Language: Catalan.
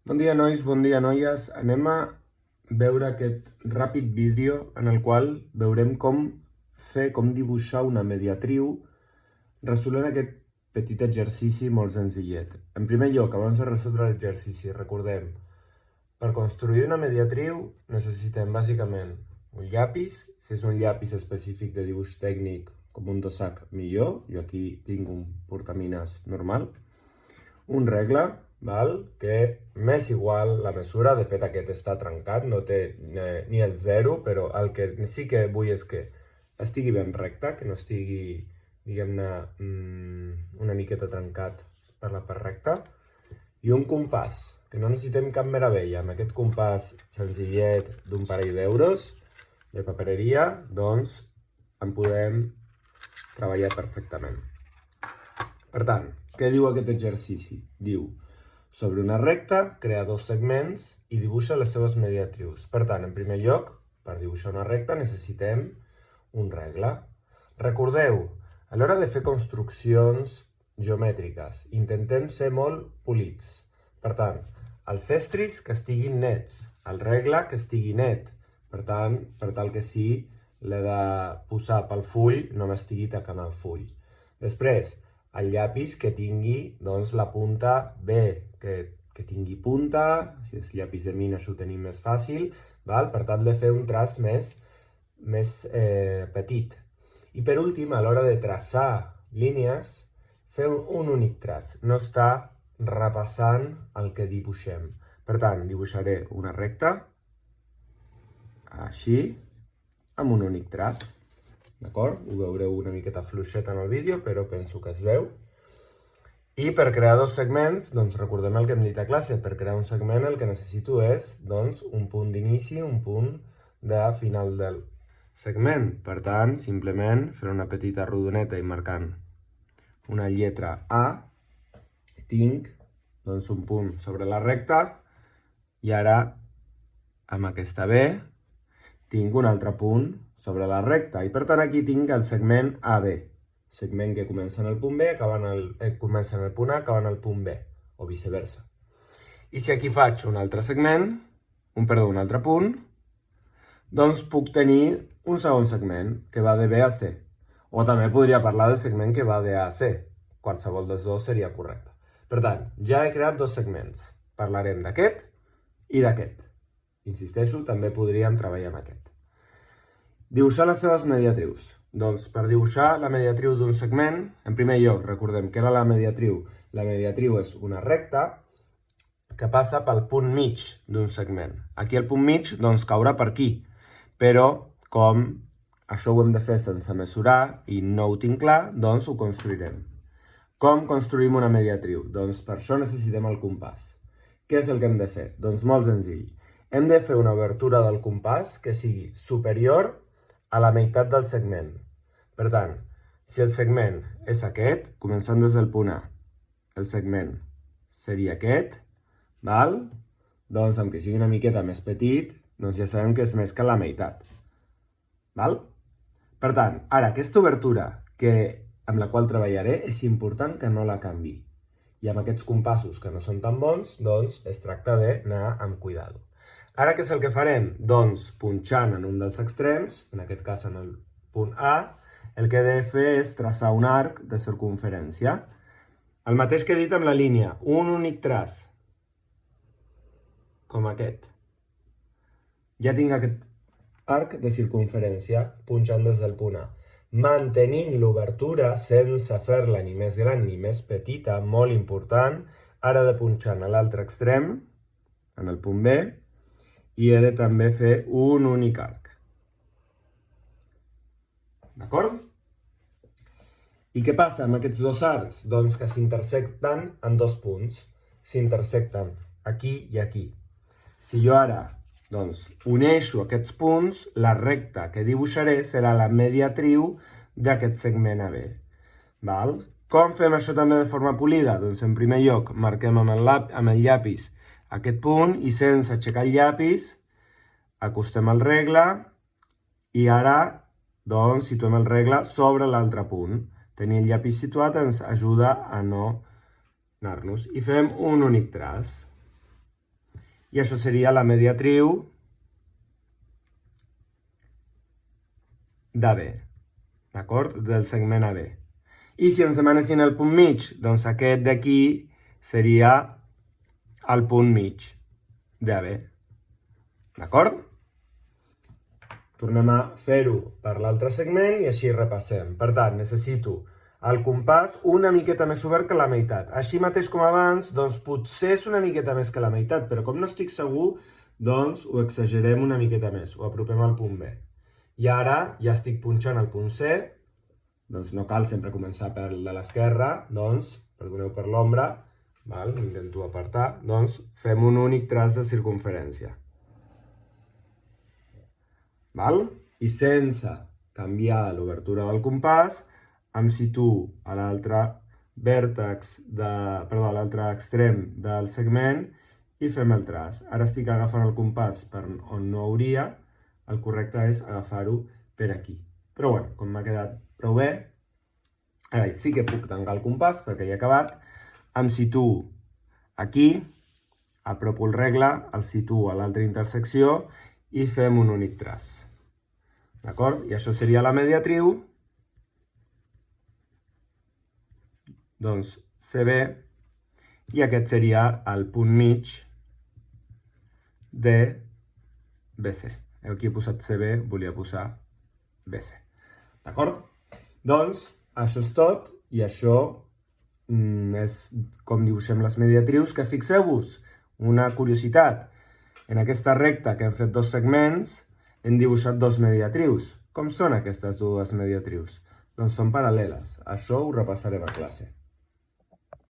Bon dia, nois, bon dia, noies. Anem a veure aquest ràpid vídeo en el qual veurem com dibuixar una mediatriu resolent aquest petit exercici molt senzillet. En primer lloc, abans de resoldre l'exercici, recordem, per construir una mediatriu necessitem bàsicament un llapis, si és un llapis específic de dibuix tècnic com un dossac millor, jo aquí tinc un portamines normal, un regle, que m'és igual la mesura, de fet aquest està trencat, no té ni el 0, però el que sí que vull és que estigui ben recte, que no estigui, diguem-ne, una miqueta trencat per la part recta, i un compàs, que no necessitem cap meravella, amb aquest compàs senzillet d'un parell d'euros de papereria, doncs en podem treballar perfectament. Per tant, què diu aquest exercici? Diu, sobre una recta, crea dos segments i dibuixa les seves mediatrius. Per tant, en primer lloc, per dibuixar una recta necessitem un regle. Recordeu, a l'hora de fer construccions geomètriques, intentem ser molt polits. Per tant, els estris que estiguin nets, el regle que estigui net. Per tant, per tal que sí, l'he de posar pel full, no m'estigui tacant el full. Després, el llapis que tingui doncs, la punta B, que tingui punta, si és llapis de mina això ho tenim més fàcil, val? Per tal de fer un traç més petit. I per últim, a l'hora de traçar línies, fer un únic traç, no està repassant el que dibuixem. Per tant, dibuixaré una recta, així, amb un únic traç. D'acord? Ho veureu una miqueta fluixet en el vídeo, però penso que es veu. I per crear dos segments, doncs recordem el que hem dit a classe. Per crear un segment el que necessito és doncs, un punt d'inici, un punt de final del segment. Per tant, simplement fer una petita rodoneta i marcant una lletra A, tinc doncs, un punt sobre la recta i ara amb aquesta B tinc un altre punt sobre la recta i per tant aquí tinc el segment AB, segment que comença en el punt B, comença en el punt A, acaba en el punt B, o viceversa. I si aquí faig un altre segment, un altre punt, doncs puc tenir un segon segment que va de B a C. O també podria parlar del segment que va de A a C. Qualsevol dels dos seria correcte. Per tant, ja he creat dos segments. Parlarem d'aquest i d'aquest. Insisteixo, també podríem treballar amb aquest. Dibuixar les seves mediatrius. Doncs per dibuixar la mediatriu d'un segment, en primer lloc, recordem que era la mediatriu. La mediatriu és una recta que passa pel punt mig d'un segment. Aquí el punt mig doncs caurà per aquí, però com això ho hem de fer sense mesurar i no ho tinc clar, doncs ho construirem. Com construïm una mediatriu? Doncs per això necessitem el compàs. Què és el que hem de fer? Doncs molt senzill. Hem de fer una obertura del compàs que sigui superior a la meitat del segment. Per tant, si el segment és aquest, començant des del punt A, el segment seria aquest, val? Doncs amb que sigui una miqueta més petit, doncs ja sabem que és més que la meitat. Val? Per tant, ara aquesta obertura amb la qual treballaré és important que no la canvi. I amb aquests compassos que no són tan bons, doncs es tracta d'anar amb cuidado. Ara què és el que farem? Doncs punxant en un dels extrems, en aquest cas en el punt A, el que he de fer és traçar un arc de circunferència. El mateix que he dit amb la línia, un únic traç, com aquest. Ja tinc aquest arc de circunferència punxant des del punt A. Mantenint l'obertura sense fer-la ni més gran ni més petita, molt important, ara de punxar a l'altre extrem, en el punt B, i he de també fer un únic arc. D'acord? I què passa amb aquests dos arcs? Doncs que s'intersecten en dos punts. S'intersecten aquí i aquí. Si jo ara doncs, uneixo aquests punts, la recta que dibuixaré serà la mediatriu d'aquest segment AB. Val? Com fem això també de forma polida? Doncs en primer lloc marquem amb el llapis aquest punt i sense aixecar el llapis acostem el regle i ara doncs, situem el regle sobre l'altre punt. Tenir el llapis situat ens ajuda a no anar-nos. I fem un únic traç. I això seria la mediatriu d'AB, d'acord? Del segment AB. I si ens demanessin el punt mig, doncs aquest d'aquí seria el punt mig d'AB, d'acord? Tornem a fer-ho per l'altre segment i així repassem. Per tant, necessito el compàs una miqueta més obert que la meitat. Així mateix com abans, doncs potser és una miqueta més que la meitat, però com no estic segur, doncs ho exagerem una miqueta més, ho apropem al punt B. I ara ja estic punxant el punt C, doncs no cal sempre començar per el de l'esquerra, doncs, perdoneu per l'ombra, intento apartar, doncs fem un únic traç de circunferència. I sense canviar l'obertura del compàs, em situo a l'altre vèrtex, a l'altre extrem del segment i fem el traç. Ara estic agafant el compàs per on no hauria, el correcte és agafar-ho per aquí. Però bueno, com m'ha quedat prou bé, ara sí que puc tancar el compàs perquè ja he acabat, em situo aquí, apropo el regle, el situo a l'altra intersecció i fem un únic traç. D'acord? I això seria la mediatriu, doncs CB, i aquest seria el punt mig de BC. Aquí he posat CB, volia posar BC. D'acord? Doncs això és tot, i això és com dibuixem les mediatrius, que fixeu-vos, una curiositat, en aquesta recta que hem fet dos segments, hem dibuixat dos mediatrius. Com són aquestes dues mediatrius? Doncs són paral·leles. Això ho repassarem a classe.